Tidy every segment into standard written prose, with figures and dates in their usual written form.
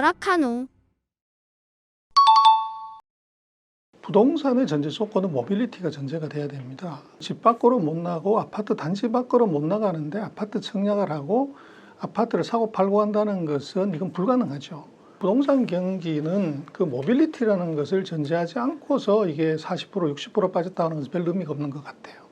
오락카노. 부동산의 전제 조건은 모빌리티가 전제가 돼야 됩니다. 집 밖으로 못 나고 아파트 단지 밖으로 못 나가는데 아파트 청약을 하고 아파트를 사고 팔고 한다는 것은 이건 불가능하죠. 부동산 경기는 그 모빌리티라는 것을 전제하지 않고서 이게 40% 60% 빠졌다는 것은 별 의미가 없는 것 같아요.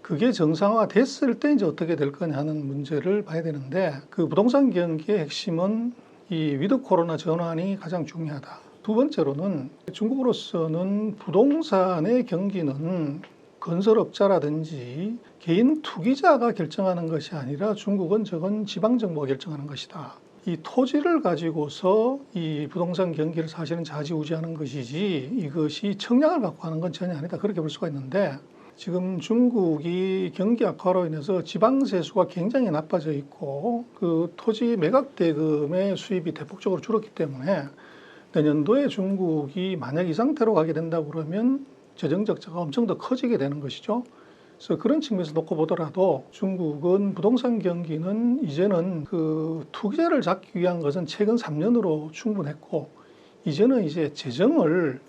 그게 정상화 됐을 때 이제 어떻게 될 거냐 하는 문제를 봐야 되는데, 그 부동산 경기의 핵심은 이 위드 코로나 전환이 가장 중요하다. 두 번째로는 중국으로서는 부동산의 경기는 건설업자라든지 개인 투기자가 결정하는 것이 아니라 중국은 저건 지방정부가 결정하는 것이다. 이 토지를 가지고서 이 부동산 경기를 사실은 좌지우지하는 것이지 이것이 청약을 갖고 하는 건 전혀 아니다. 그렇게 볼 수가 있는데, 지금 중국이 경기 악화로 인해서 지방세수가 굉장히 나빠져 있고 그 토지 매각 대금의 수입이 대폭적으로 줄었기 때문에 내년도에 중국이 만약 이 상태로 가게 된다고 그러면 재정 적자가 엄청 더 커지게 되는 것이죠. 그래서 그런 측면에서 놓고 보더라도 중국은 부동산 경기는 이제는 그 투기자를 잡기 위한 것은 최근 3년으로 충분했고, 이제는 이제 재정을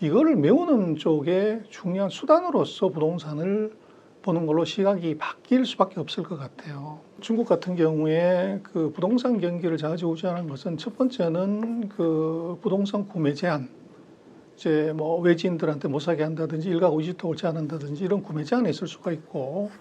이거를 메우는 쪽에 중요한 수단으로서 부동산을 보는 걸로 시각이 바뀔 수밖에 없을 것 같아요. 중국 같은 경우에 그 부동산 경기를 좌지우지하는 것은 첫 번째는 그 부동산 구매 제한, 이제 뭐 외지인들한테 못 사게 한다든지 일가구 이주택을 제한한다든지 이런 구매 제한이 있을 수가 있고,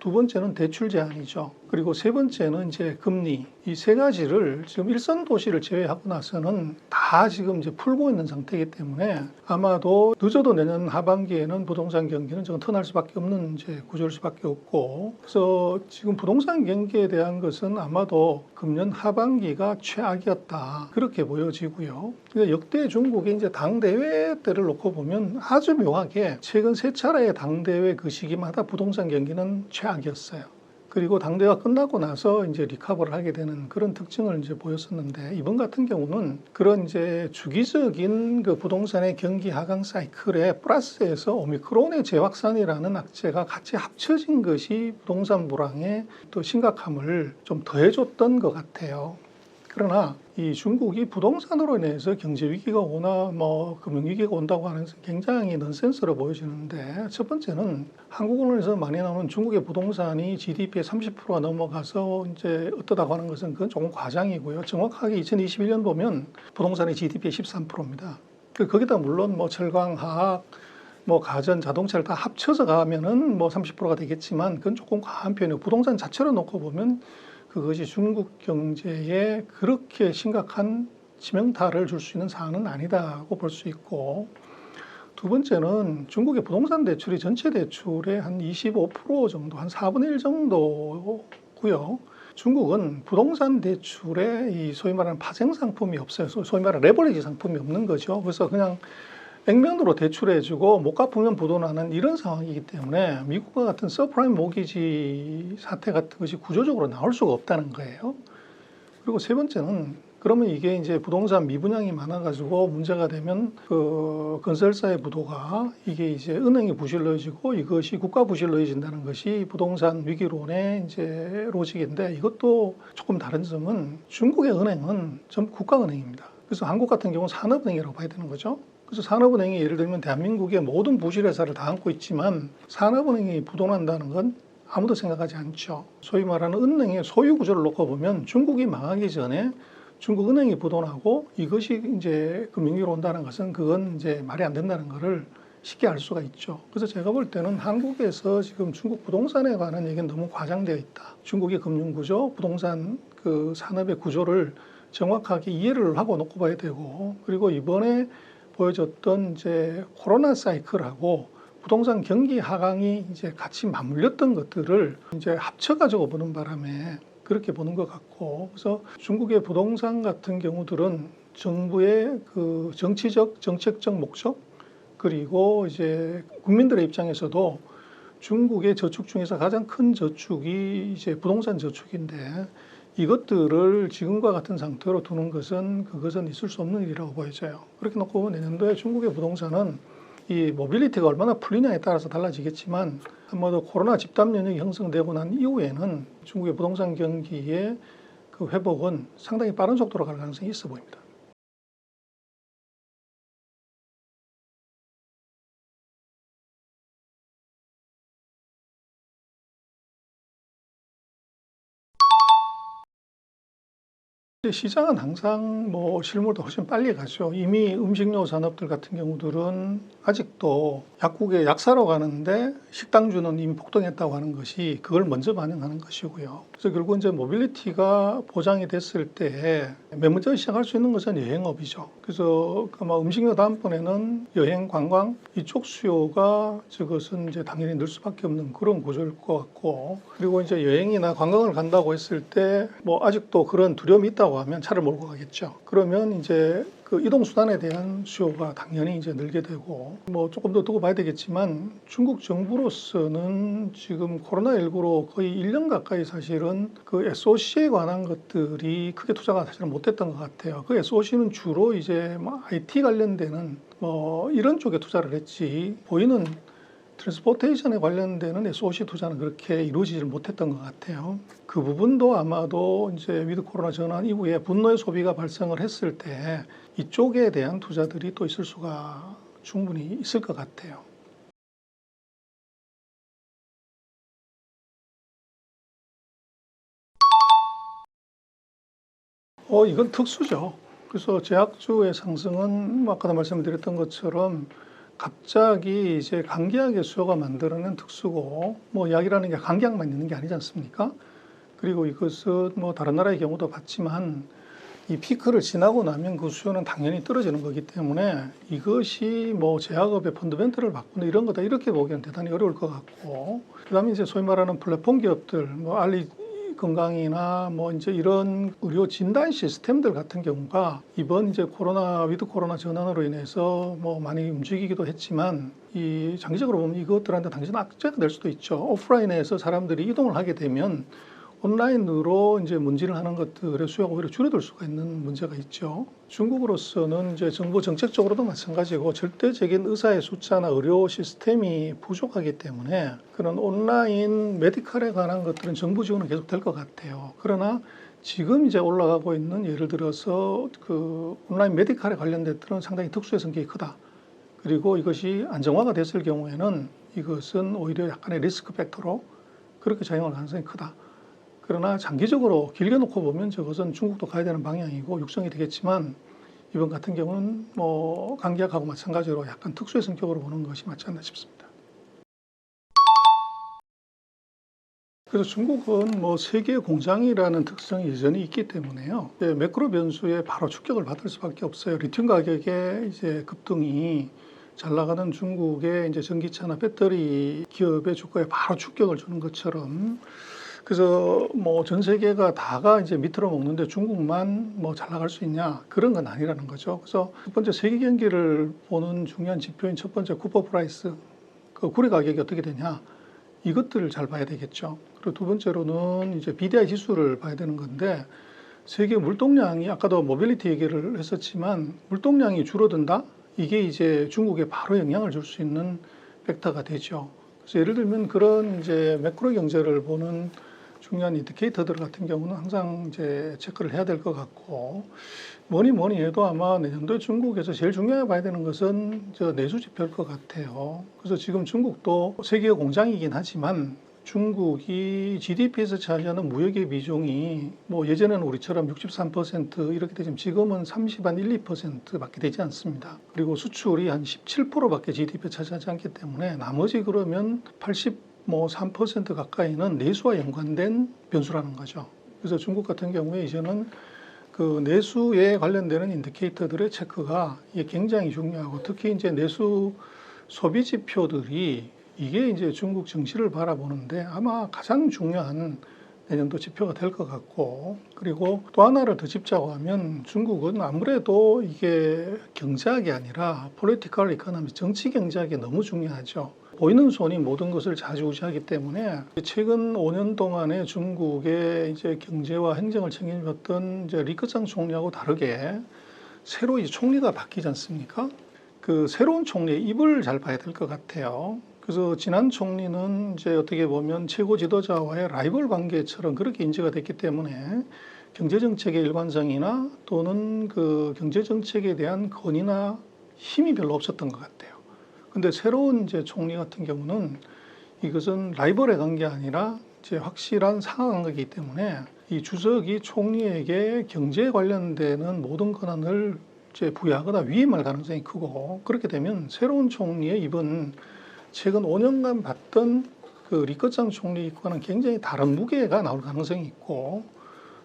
두 번째는 대출 제한이죠. 그리고 세 번째는 이제 금리. 이 세 가지를 지금 일선 도시를 제외하고 나서는 다 지금 이제 풀고 있는 상태이기 때문에 아마도 늦어도 내년 하반기에는 부동산 경기는 좀 턴할 수밖에 없는 이제 구조일 수밖에 없고, 그래서 지금 부동산 경기에 대한 것은 아마도 금년 하반기가 최악이었다, 그렇게 보여지고요. 그러니까 역대 중국의 이제 당대회 때를 놓고 보면 아주 묘하게 최근 세 차례의 당대회 그 시기마다 부동산 경기는 최악이었어요. 그리고 당대회가 끝나고 나서 이제 리커버를 하게 되는 그런 특징을 이제 보였었는데, 이번 같은 경우는 그런 이제 주기적인 그 부동산의 경기 하강 사이클에 플러스해서 오미크론의 재확산이라는 악재가 같이 합쳐진 것이 부동산 불황의 또 심각함을 좀 더해줬던 것 같아요. 그러나 이 중국이 부동산으로 인해서 경제 위기가 오나 뭐 금융 위기가 온다고 하는 것은 굉장히 넌센스로 보여지는데, 첫 번째는 한국 언론에서 많이 나오는 중국의 부동산이 GDP의 30%가 넘어가서 이제 어떠다고 하는 것은 그건 조금 과장이고요. 정확하게 2021년 보면 부동산의 GDP의 13%입니다. 거기다 물론 뭐 철강, 화학, 뭐 가전, 자동차를 다 합쳐서 가면은 뭐 30%가 되겠지만 그건 조금 과한 편이에요. 부동산 자체로 놓고 보면 그것이 중국 경제에 그렇게 심각한 치명타를 줄 수 있는 사안은 아니다고 볼 수 있고, 두 번째는 중국의 부동산 대출이 전체 대출의 한 25% 정도, 한 4분의 1 정도고요. 중국은 부동산 대출에 이 소위 말하는 파생 상품이 없어요. 소위 말하는 레버리지 상품이 없는 거죠. 그래서 그냥 액면으로 대출해주고 못 갚으면 부도나는 이런 상황이기 때문에 미국과 같은 서프라임 모기지 사태 같은 것이 구조적으로 나올 수가 없다는 거예요. 그리고 세 번째는, 그러면 이게 이제 부동산 미분양이 많아가지고 문제가 되면 그 건설사의 부도가 이게 이제 은행이 부실러지고 이것이 국가 부실러진다는 것이 부동산 위기론의 이제 로직인데, 이것도 조금 다른 점은 중국의 은행은 전부 국가은행입니다. 그래서 한국 같은 경우는 산업은행이라고 봐야 되는 거죠. 그래서 산업은행이 예를 들면 대한민국의 모든 부실회사를 다 안고 있지만 산업은행이 부도난다는 건 아무도 생각하지 않죠. 소위 말하는 은행의 소유 구조를 놓고 보면 중국이 망하기 전에 중국 은행이 부도나고 이것이 이제 금융위기로 온다는 것은 그건 이제 말이 안 된다는 것을 쉽게 알 수가 있죠. 그래서 제가 볼 때는 한국에서 지금 중국 부동산에 관한 얘기는 너무 과장되어 있다. 중국의 금융구조, 부동산 그 산업의 구조를 정확하게 이해를 하고 놓고 봐야 되고, 그리고 이번에 보여줬던 이제 코로나 사이클하고 부동산 경기 하강이 이제 같이 맞물렸던 것들을 이제 합쳐가지고 보는 바람에 그렇게 보는 것 같고, 그래서 중국의 부동산 같은 경우들은 정부의 그 정치적, 정책적 목적, 그리고 이제 국민들의 입장에서도 중국의 저축 중에서 가장 큰 저축이 이제 부동산 저축인데, 이것들을 지금과 같은 상태로 두는 것은 그것은 있을 수 없는 일이라고 보여져요. 그렇게 놓고 보면 내년도에 중국의 부동산은 이 모빌리티가 얼마나 풀리냐에 따라서 달라지겠지만 아마도 코로나 집단 면역이 형성되고 난 이후에는 중국의 부동산 경기의 그 회복은 상당히 빠른 속도로 갈 가능성이 있어 보입니다. 시장은 항상 뭐 실물도 훨씬 빨리 가죠. 이미 음식료 산업들 같은 경우들은 아직도 약국에 약 사러 가는데 식당주는 이미 폭등했다고 하는 것이 그걸 먼저 반영하는 것이고요. 그래서 결국 이제 모빌리티가 보장이 됐을 때 맨 먼저 시작할 수 있는 것은 여행업이죠. 그래서 아마 음식료 다음번에는 여행, 관광 이쪽 수요가 저것은 이제 당연히 늘 수밖에 없는 그런 구조일 것 같고, 그리고 이제 여행이나 관광을 간다고 했을 때 뭐 아직도 그런 두려움이 있다고 하면 차를 몰고 가겠죠. 그러면 이제 그 이동 수단에 대한 수요가 당연히 이제 늘게 되고, 뭐 조금 더 두고 봐야 되겠지만 중국 정부로서는 지금 코로나19로 거의 1년 가까이 사실은 그 SOC에 관한 것들이 크게 투자가 사실은 못됐던 것 같아요. 그 SOC는 주로 이제 뭐 IT 관련되는 뭐 이런 쪽에 투자를 했지, 보이는 트랜스포테이션에 관련되는 SOC 투자는 그렇게 이루어지질 못했던 것 같아요. 그 부분도 아마도 이제 위드 코로나 전환 이후에 분노의 소비가 발생을 했을 때 이쪽에 대한 투자들이 또 있을 수가 충분히 있을 것 같아요. 이건 특수죠. 그래서 제약주의 상승은 뭐 아까도 말씀드렸던 것처럼 갑자기 이제 감기약의 수요가 만들어낸 특수고, 뭐 약이라는 게 감기약만 있는 게 아니지 않습니까? 그리고 이것은 뭐 다른 나라의 경우도 봤지만 이 피크를 지나고 나면 그 수요는 당연히 떨어지는 거기 때문에 이것이 뭐 제약업의 펀더멘털을 바꾸는 이런 거다 이렇게 보기엔 대단히 어려울 것 같고, 그다음에 이제 소위 말하는 플랫폼 기업들, 뭐 알리 건강이나 뭐 이제 이런 의료 진단 시스템들 같은 경우가 이번 이제 위드 코로나 전환으로 인해서 뭐 많이 움직이기도 했지만, 이 장기적으로 보면 이것들한테 당신 악재가 될 수도 있죠. 오프라인에서 사람들이 이동을 하게 되면 온라인으로 이제 문진을 하는 것들의 수요가 오히려 줄어들 수가 있는 문제가 있죠. 중국으로서는 이제 정부 정책적으로도 마찬가지고 절대적인 의사의 숫자나 의료 시스템이 부족하기 때문에 그런 온라인 메디컬에 관한 것들은 정부 지원은 계속 될 것 같아요. 그러나 지금 이제 올라가고 있는 예를 들어서 그 온라인 메디컬에 관련된 것들은 상당히 특수의 성격이 크다. 그리고 이것이 안정화가 됐을 경우에는 이것은 오히려 약간의 리스크 팩터로 그렇게 작용할 가능성이 크다. 그러나 장기적으로 길게 놓고 보면 저것은 중국도 가야 되는 방향이고 육성이 되겠지만, 이번 같은 경우는 뭐 감기약하고 마찬가지로 약간 특수의 성격으로 보는 것이 맞지 않나 싶습니다. 그래서 중국은 뭐 세계 공장이라는 특성이 여전히 있기 때문에요. 매크로 변수에 바로 충격을 받을 수밖에 없어요. 리튬 가격의 이제 급등이 잘 나가는 중국의 이제 전기차나 배터리 기업의 주가에 바로 충격을 주는 것처럼, 그래서 뭐 전 세계가 다가 이제 밑으로 먹는데 중국만 뭐 잘 나갈 수 있냐, 그런 건 아니라는 거죠. 그래서 첫 번째 세계 경기를 보는 중요한 지표인 첫 번째 쿠퍼 프라이스, 그 구리 가격이 어떻게 되냐, 이것들을 잘 봐야 되겠죠. 그리고 두 번째로는 이제 BDI 지수를 봐야 되는 건데, 세계 물동량이 아까도 모빌리티 얘기를 했었지만 물동량이 줄어든다? 이게 이제 중국에 바로 영향을 줄 수 있는 팩터가 되죠. 그래서 예를 들면 그런 이제 매크로 경제를 보는 중요한 인디케이터들 같은 경우는 항상 이제 체크를 해야 될 것 같고, 뭐니 해도 아마 내년도에 중국에서 제일 중요하게 봐야 되는 것은 저 내수 지표일 것 같아요. 그래서 지금 중국도 세계 공장이긴 하지만 중국이 GDP에서 차지하는 무역의 비중이 뭐 예전에는 우리처럼 63% 이렇게 되지만 지금은 30한 1, 2%밖에 되지 않습니다. 그리고 수출이 한 17%밖에 GDP에 차지하지 않기 때문에 나머지 그러면 83% 가까이는 내수와 연관된 변수라는 거죠. 그래서 중국 같은 경우에 이제는 그 내수에 관련되는 인디케이터들의 체크가 이게 굉장히 중요하고, 특히 이제 내수 소비 지표들이 이게 이제 중국 정치를 바라보는데 아마 가장 중요한 내년도 지표가 될 것 같고, 그리고 또 하나를 더 짚자고 하면 중국은 아무래도 이게 경제학이 아니라 폴리티컬 이코노미, 정치 경제학이 너무 중요하죠. 보이는 손이 모든 것을 좌지우지하기 때문에 최근 5년 동안에 중국의 이제 경제와 행정을 책임졌던 이제 리커창 총리하고 다르게 새로 이 총리가 바뀌지 않습니까? 그 새로운 총리의 입을 잘 봐야 될 것 같아요. 그래서 지난 총리는 이제 어떻게 보면 최고 지도자와의 라이벌 관계처럼 그렇게 인지가 됐기 때문에 경제정책의 일관성이나 또는 그 경제정책에 대한 건의나 힘이 별로 없었던 것 같아요. 근데 새로운 이제 총리 같은 경우는 이것은 라이벌의 관계 아니라 이제 확실한 상황이기 때문에 이 주석이 총리에게 경제에 관련되는 모든 권한을 이제 부여하거나 위임할 가능성이 크고, 그렇게 되면 새로운 총리의 이번 최근 5년간 봤던 그 리커창 총리과는 굉장히 다른 무게가 나올 가능성이 있고,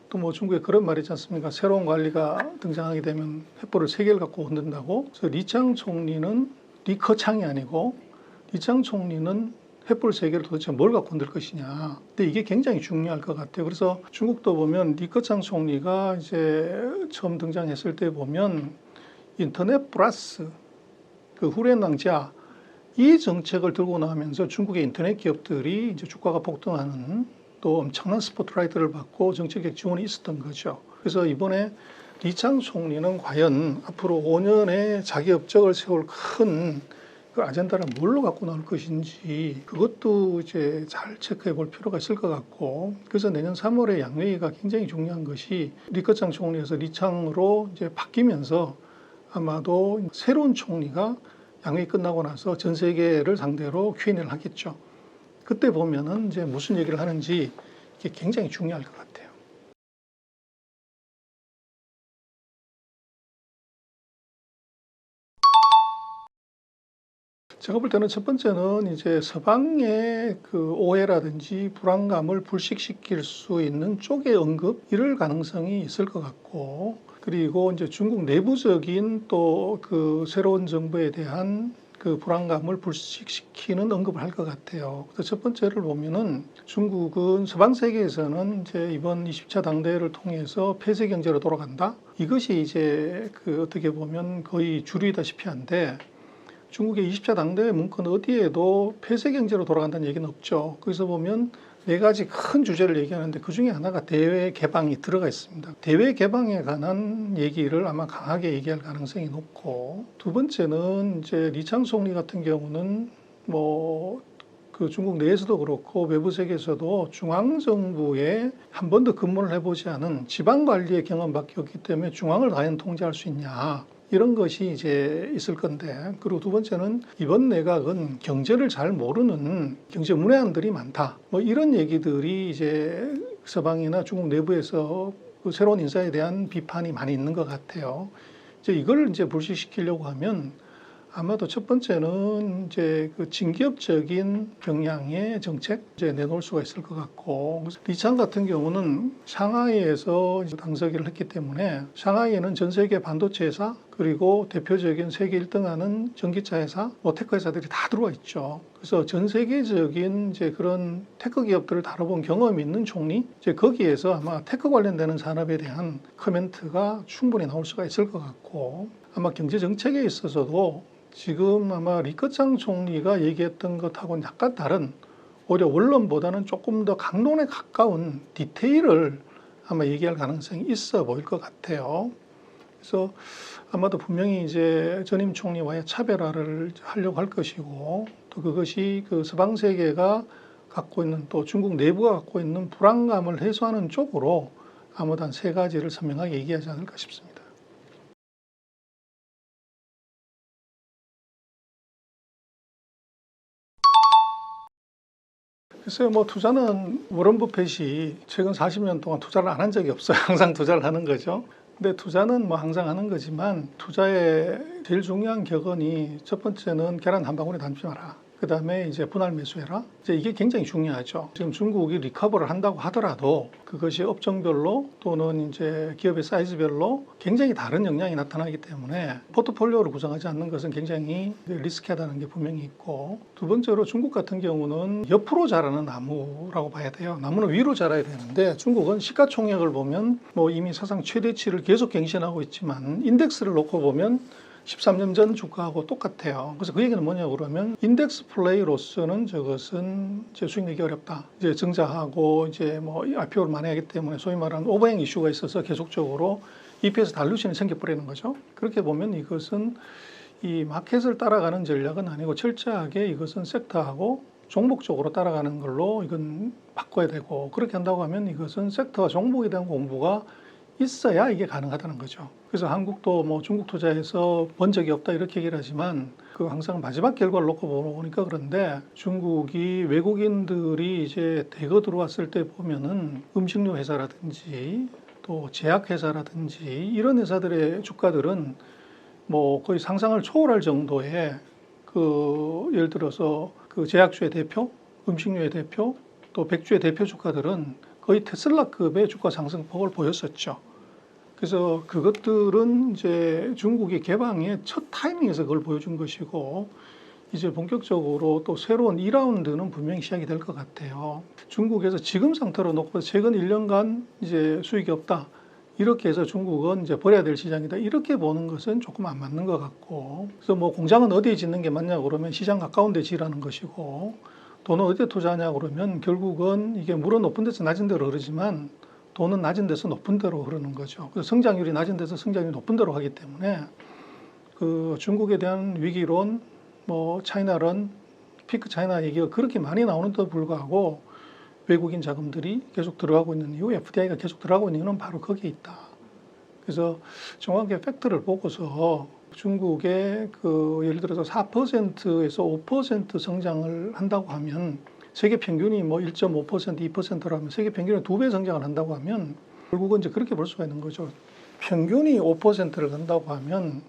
또 뭐 중국에 그런 말이 있지 않습니까? 새로운 관리가 등장하게 되면 횃불을 3개를 갖고 흔든다고. 그래서 리창 총리는 리커창이 아니고 리창 총리는 횃불 3개를 도대체 뭘 갖고 흔들 것이냐. 근데 이게 굉장히 중요할 것 같아요. 그래서 중국도 보면 리커창 총리가 이제 처음 등장했을 때 보면 인터넷 플러스 그 후련낭지아 이 정책을 들고 나오면서 중국의 인터넷 기업들이 이제 주가가 폭등하는, 또 엄청난 스포트라이트를 받고 정책적 지원이 있었던 거죠. 그래서 이번에 리창 총리는 과연 앞으로 5년의 자기 업적을 세울 큰 그 아젠다를 뭘로 갖고 나올 것인지, 그것도 이제 잘 체크해 볼 필요가 있을 것 같고, 그래서 내년 3월에 양회의가 굉장히 중요한 것이 리커창 총리에서 리창으로 이제 바뀌면서 아마도 새로운 총리가 양회의 끝나고 나서 전 세계를 상대로 Q&A를 하겠죠. 그때 보면은 이제 무슨 얘기를 하는지 이게 굉장히 중요할 것 같아요. 제가 볼 때는 첫 번째는 이제 서방의 그 오해라든지 불안감을 불식시킬 수 있는 쪽의 언급, 이럴 가능성이 있을 것 같고, 그리고 이제 중국 내부적인 또 그 새로운 정부에 대한 그 불안감을 불식시키는 언급을 할 것 같아요. 그래서 첫 번째를 보면은 중국은 서방 세계에서는 이제 이번 20차 당대회를 통해서 폐쇄 경제로 돌아간다. 이것이 이제 그 어떻게 보면 거의 주류이다시피 한데, 중국의 20차 당대회 문건 어디에도 폐쇄 경제로 돌아간다는 얘기는 없죠. 거기서 보면 4가지 큰 주제를 얘기하는데 그 중에 하나가 대외 개방이 들어가 있습니다. 대외 개방에 관한 얘기를 아마 강하게 얘기할 가능성이 높고, 두 번째는 이제 리창 총리 같은 경우는 뭐 그 중국 내에서도 그렇고 외부 세계에서도 중앙정부에 한 번도 근무를 해보지 않은 지방관리의 경험밖에 없기 때문에 중앙을 과연 통제할 수 있냐, 이런 것이 이제 있을 건데, 그리고 두 번째는 이번 내각은 경제를 잘 모르는 경제 문외한들이 많다. 뭐 이런 얘기들이 이제 서방이나 중국 내부에서 그 새로운 인사에 대한 비판이 많이 있는 것 같아요. 이제 이걸 이제 불식시키려고 하면 아마도 첫 번째는 이제 그 진기업적인 경향의 정책 이제 내놓을 수가 있을 것 같고, 리창 같은 경우는 샹하이에서 당서기를 했기 때문에 샹하이에는 전 세계 반도체 회사, 그리고 대표적인 세계 1등하는 전기차 회사, 뭐 테크 회사들이 다 들어와 있죠. 그래서 전 세계적인 이제 그런 테크 기업들을 다뤄본 경험이 있는 총리, 이제 거기에서 아마 테크 관련되는 산업에 대한 코멘트가 충분히 나올 수가 있을 것 같고, 아마 경제 정책에 있어서도 지금 아마 리커창 총리가 얘기했던 것하고는 약간 다른, 오히려 원론보다는 조금 더 강론에 가까운 디테일을 아마 얘기할 가능성이 있어 보일 것 같아요. 그래서 아마도 분명히 이제 전임 총리와의 차별화를 하려고 할 것이고, 또 그것이 그 서방 세계가 갖고 있는, 또 중국 내부가 갖고 있는 불안감을 해소하는 쪽으로 아마도 한 3가지를 선명하게 얘기하지 않을까 싶습니다. 글쎄요, 뭐 투자는 워런 버핏이 최근 40년 동안 투자를 안 한 적이 없어요. 항상 투자를 하는 거죠. 근데 투자는 뭐 항상 하는 거지만, 투자의 제일 중요한 격언이 첫 번째는 계란 한 방울에 담지 마라. 그 다음에 이제 분할 매수해라. 이제 이게 굉장히 중요하죠. 지금 중국이 리커버를 한다고 하더라도 그것이 업종별로 또는 이제 기업의 사이즈별로 굉장히 다른 영향이 나타나기 때문에 포트폴리오를 구성하지 않는 것은 굉장히 리스키하다는 게 분명히 있고, 두 번째로 중국 같은 경우는 옆으로 자라는 나무라고 봐야 돼요. 나무는 위로 자라야 되는데 중국은 시가총액을 보면 뭐 이미 사상 최대치를 계속 갱신하고 있지만 인덱스를 놓고 보면 13년 전 주가하고 똑같아요. 그래서 그 얘기는 뭐냐고 그러면, 인덱스 플레이로서는 저것은 이제 수익 내기 어렵다. 이제 증자하고 이제 뭐 IPO를 많이 하기 때문에 소위 말하는 오버행 이슈가 있어서 계속적으로 EPS 달루션이 생겨버리는 거죠. 그렇게 보면 이것은 이 마켓을 따라가는 전략은 아니고 철저하게 이것은 섹터하고 종목적으로 따라가는 걸로 이건 바꿔야 되고, 그렇게 한다고 하면 이것은 섹터와 종목에 대한 공부가 있어야 이게 가능하다는 거죠. 그래서 한국도 뭐 중국 투자에서 본 적이 없다 이렇게 얘기를 하지만, 그 항상 마지막 결과를 놓고 보니까 그런데 중국이 외국인들이 이제 대거 들어왔을 때 보면은 음식료 회사라든지 또 제약 회사라든지 이런 회사들의 주가들은 뭐 거의 상상을 초월할 정도의 그 예를 들어서 그 제약주의 대표, 음식료의 대표, 또 백주의 대표 주가들은 거의 테슬라급의 주가 상승폭을 보였었죠. 그래서 그것들은 이제 중국의 개방의 첫 타이밍에서 그걸 보여준 것이고 이제 본격적으로 또 새로운 2라운드는 분명히 시작이 될 것 같아요. 중국에서 지금 상태로 놓고 최근 1년간 이제 수익이 없다. 이렇게 해서 중국은 이제 버려야 될 시장이다. 이렇게 보는 것은 조금 안 맞는 것 같고. 그래서 뭐 공장은 어디에 짓는 게 맞냐고 그러면 시장 가까운 데 지라는 것이고 돈은 어디에 투자하냐고 그러면 결국은 이게 물은 높은 데서 낮은 데로 흐르지만 돈은 낮은 데서 높은 데로 흐르는 거죠. 그래서 성장률이 낮은 데서 성장률이 높은 데로 하기 때문에 그 중국에 대한 위기론, 뭐 차이나론, 피크 차이나 얘기가 그렇게 많이 나오는데도 불구하고 외국인 자금들이 계속 들어가고 있는 이유, FDI가 계속 들어가고 있는 이유는 바로 거기에 있다. 그래서 정확하게 팩트를 보고서 중국의 그 예를 들어서 4%에서 5% 성장을 한다고 하면 세계 평균이 뭐 1.5%, 2%라면 세계 평균이 2배 성장을 한다고 하면 결국은 이제 그렇게 볼 수가 있는 거죠. 평균이 5%를 간다고 하면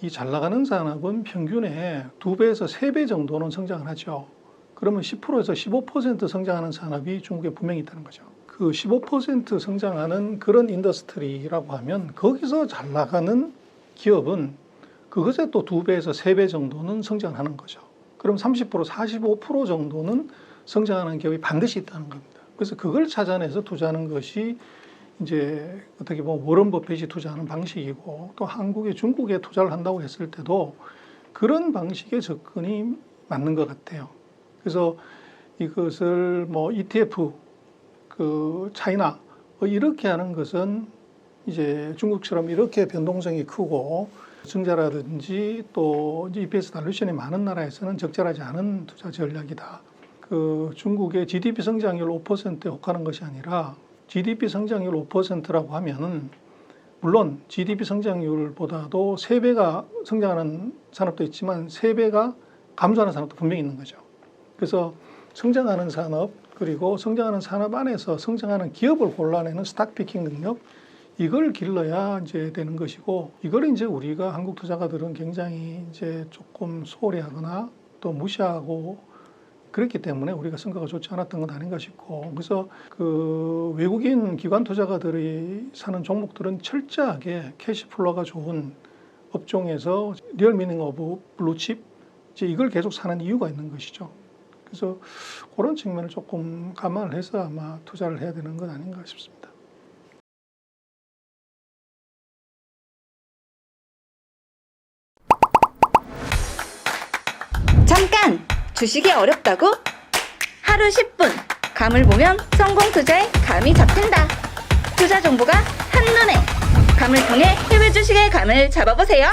이 잘 나가는 산업은 평균에 2배에서 3배 정도는 성장을 하죠. 그러면 10%에서 15% 성장하는 산업이 중국에 분명히 있다는 거죠. 그 15% 성장하는 그런 인더스트리라고 하면 거기서 잘 나가는 기업은 그것에 또 2배에서 3배 정도는 성장하는 거죠. 그럼 30%, 45% 정도는 성장하는 기업이 반드시 있다는 겁니다. 그래서 그걸 찾아내서 투자하는 것이 이제 어떻게 보면 워런 버핏이 투자하는 방식이고 또 한국에 중국에 투자를 한다고 했을 때도 그런 방식의 접근이 맞는 것 같아요. 그래서 이것을 뭐 ETF, 그 차이나 뭐 이렇게 하는 것은 이제 중국처럼 이렇게 변동성이 크고 증자라든지 또 EPS 달루션이 많은 나라에서는 적절하지 않은 투자 전략이다. 그 중국의 GDP 성장률 5%에 혹하는 것이 아니라 GDP 성장률 5%라고 하면은 물론 GDP 성장률보다도 3배가 성장하는 산업도 있지만 3배가 감소하는 산업도 분명히 있는 거죠. 그래서 성장하는 산업 그리고 성장하는 산업 안에서 성장하는 기업을 골라내는 스탁피킹 능력 이걸 길러야 이제 되는 것이고 이걸 이제 우리가 한국 투자가들은 굉장히 이제 조금 소홀히 하거나 또 무시하고 그렇기 때문에 우리가 성과가 좋지 않았던 건 아닌가 싶고 그래서 그 외국인 기관 투자가들이 사는 종목들은 철저하게 캐시플로가 좋은 업종에서 리얼 미닝 오브 블루칩 이제 이걸 계속 사는 이유가 있는 것이죠. 그래서 그런 측면을 조금 감안을 해서 아마 투자를 해야 되는 건 아닌가 싶습니다. 잠깐! 주식이 어렵다고? 하루 10분 감을 보면 성공 투자에 감이 잡힌다. 투자 정보가 한눈에 감을 통해 해외 주식의 감을 잡아보세요.